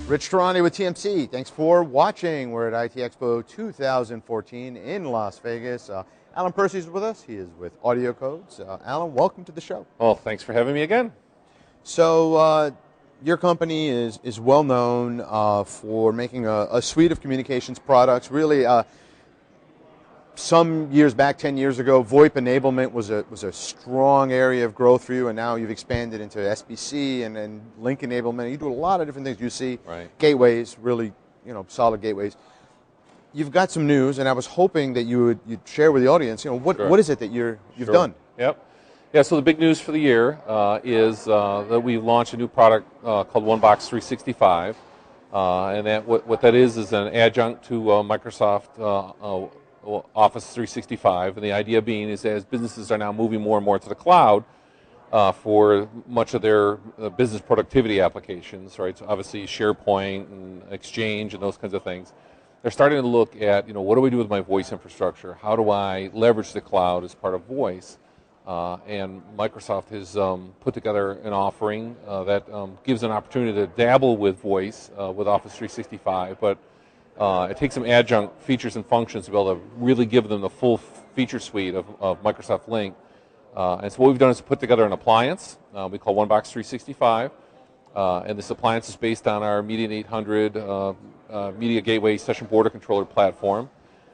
Rich Tarani with TMC. Thanks for watching. We're at ITEXPO 2014 in Las Vegas. Alan Percy is with us. He is with Audiocodes. Alan, welcome to the show. Well, thanks for having me again. So your company is well known for making a suite of communications products. Really, some years back, 10 years ago, VoIP enablement was a strong area of growth for you, and now you've expanded into SBC and link enablement. You do a lot of different things. You see gateways, really, solid gateways. You've got some news, and I was hoping that you'd share with the audience. What is it that you've done? Yep. Yeah. So the big news for the year is that we launched a new product called OneBox 365, and that what that is an adjunct to Microsoft Office 365, and the idea being is as businesses are now moving more and more to the cloud for much of their business productivity applications, right? So obviously SharePoint and Exchange and those kinds of things. They're starting to look at, what do I do with my voice infrastructure? How do I leverage the cloud as part of voice? And Microsoft has put together an offering that gives an opportunity to dabble with voice with Office 365, but it takes some adjunct features and functions to be able to really give them the full feature suite of Microsoft Link. And so what we've done is put together an appliance we call OneBox 365. And this appliance is based on our Median 800 Media Gateway Session Border Controller platform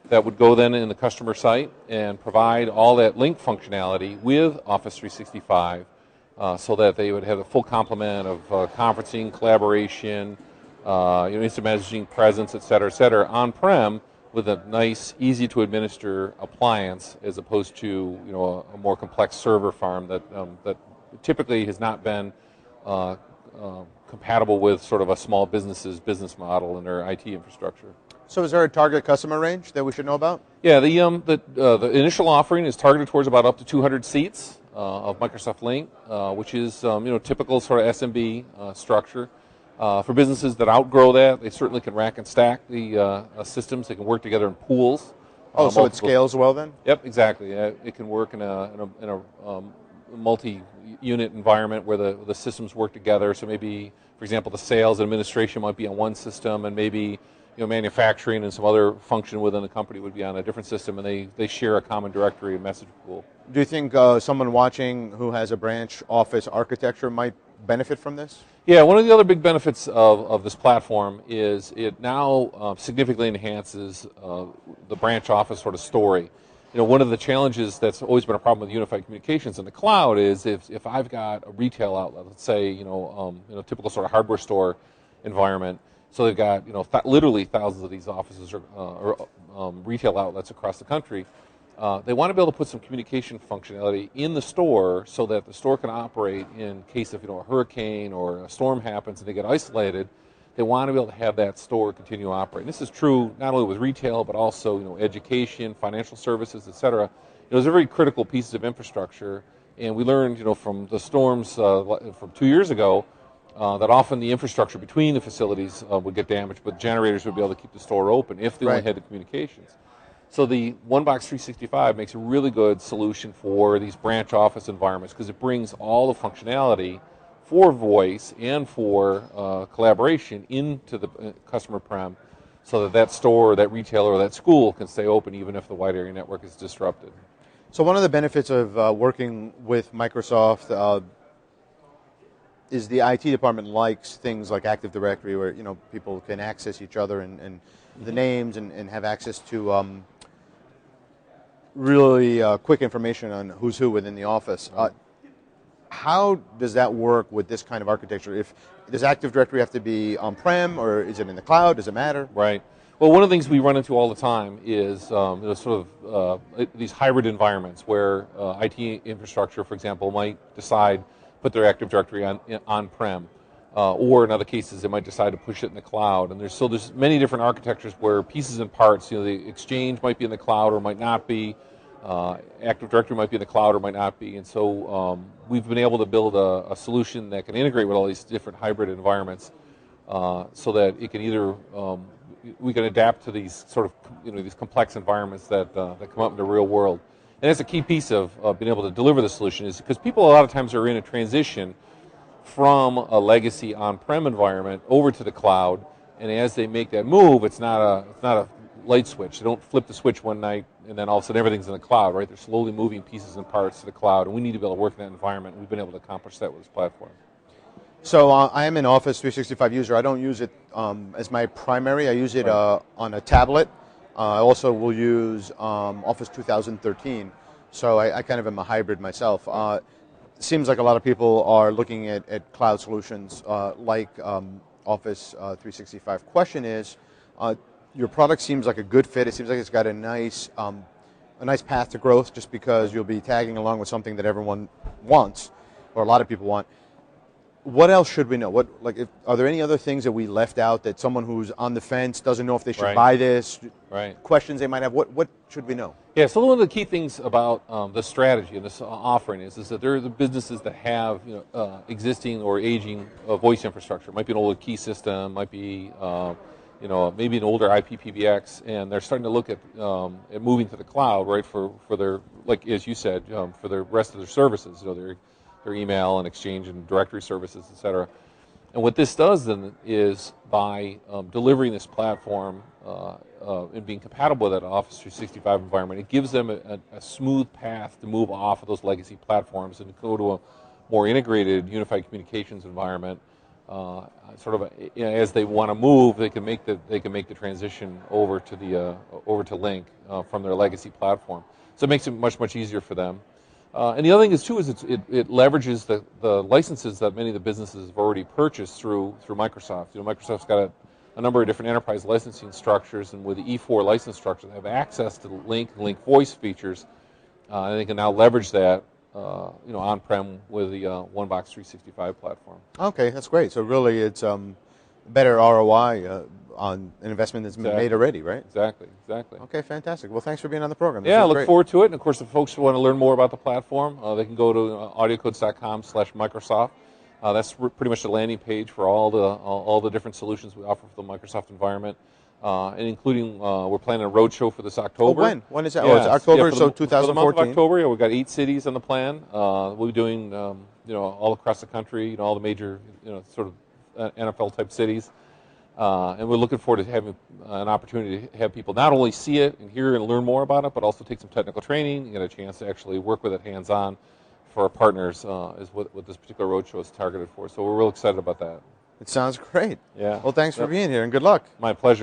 that would go then in the customer site and provide all that link functionality with Office 365 so that they would have a full complement of conferencing, collaboration, instant messaging, presence, et cetera, on-prem with a nice, easy-to-administer appliance as opposed to a more complex server farm that typically has not been compatible with sort of a small business's business model and their IT infrastructure. So is there a target customer range that we should know about? Yeah, the initial offering is targeted towards about up to 200 seats of Microsoft Link, which is typical sort of SMB structure. For businesses that outgrow that, they certainly can rack and stack the systems. They can work together in pools. Oh, so it scales well then? Yep, exactly. It can work in a multi-unit environment where the systems work together. So maybe, for example, the sales and administration might be on one system, and maybe manufacturing and some other function within the company would be on a different system, and they share a common directory and message pool. Do you think someone watching who has a branch office architecture might benefit from this? Yeah, one of the other big benefits of this platform is it now significantly enhances the branch office sort of story. One of the challenges that's always been a problem with unified communications in the cloud is if I've got a retail outlet, let's say typical sort of hardware store environment, so they've got literally thousands of these offices or retail outlets across the country. They want to be able to put some communication functionality in the store so that the store can operate in case of a hurricane or a storm happens and they get isolated. They want to be able to have that store continue to operate. And this is true not only with retail but also education, financial services, et cetera. Those are very critical pieces of infrastructure. And we learned from the storms from 2 years ago that often the infrastructure between the facilities would get damaged, but generators would be able to keep the store open if they only had the communications. So the OneBox 365 makes a really good solution for these branch office environments because it brings all the functionality for voice and for collaboration into the customer prem so that store, or that retailer, or that school can stay open even if the wide area network is disrupted. So one of the benefits of working with Microsoft is the IT department likes things like Active Directory where people can access each other and the names and have access to really quick information on who's who within the office. How does that work with this kind of architecture? Does Active Directory have to be on-prem, or is it in the cloud? Does it matter? Right. Well, one of the things we run into all the time is these hybrid environments where IT infrastructure, for example, might decide put their Active Directory on-prem. Or in other cases, they might decide to push it in the cloud. And there's many different architectures where pieces and parts, the Exchange might be in the cloud or might not be. Active Directory might be in the cloud or might not be. And so we've been able to build a solution that can integrate with all these different hybrid environments so that it can either, we can adapt to these sort of, these complex environments that come up in the real world. And that's a key piece of being able to deliver the solution is because people a lot of times are in a transition from a legacy on-prem environment over to the cloud. And as they make that move, it's not a light switch. They don't flip the switch one night and then all of a sudden everything's in the cloud, right? They're slowly moving pieces and parts to the cloud, and we need to be able to work in that environment. We've been able to accomplish that with this platform. So I am an Office 365 user. I don't use it as my primary. I use it on a tablet. I also will use Office 2013. So I kind of am a hybrid myself. Seems like a lot of people are looking at cloud solutions like Office 365. Question is, your product seems like a good fit. It seems like it's got a nice path to growth, just because you'll be tagging along with something that everyone wants, or a lot of people want. What else should we know? Are there any other things that we left out that someone who's on the fence doesn't know if they should buy this? Questions they might have. What should we know? Yeah, so one of the key things about the strategy and this offering is that there are the businesses that have existing or aging voice infrastructure. It might be an older key system, might be maybe an older IP PBX, and they're starting to look at moving to the cloud, right? For their, like as you said, for the rest of their services, their email and Exchange and directory services, et cetera. And what this does then is by delivering this platform and being compatible with that Office 365 environment, it gives them a smooth path to move off of those legacy platforms and go to a more integrated, unified communications environment. As they want to move, they can make the transition over to Link from their legacy platform. So it makes it much easier for them. And the other thing is too it leverages the licenses that many of the businesses have already purchased through Microsoft. Microsoft's got a number of different enterprise licensing structures, and with the E4 license structure, they have access to the Link Voice features, and they can now leverage that on-prem with the OneBox 365 platform. Okay, that's great. So really, it's better ROI on an investment that's been made already, right? Exactly. Okay, fantastic. Well, thanks for being on the program. I look forward to it. And of course, if folks want to learn more about the platform, they can go to audiocodes.com/Microsoft. That's pretty much the landing page for all the different solutions we offer for the Microsoft environment, and including we're planning a roadshow for this October. Oh, when is that? It's October, so 2014. For the month of October, we've got 8 cities on the plan. We'll be doing all across the country, all the major sort of NFL type cities. And we're looking forward to having an opportunity to have people not only see it and hear and learn more about it, but also take some technical training and get a chance to actually work with it hands-on for our partners is what this particular roadshow is targeted for. So we're real excited about that. It sounds great. Yeah. Well, thanks for being here, and good luck. My pleasure.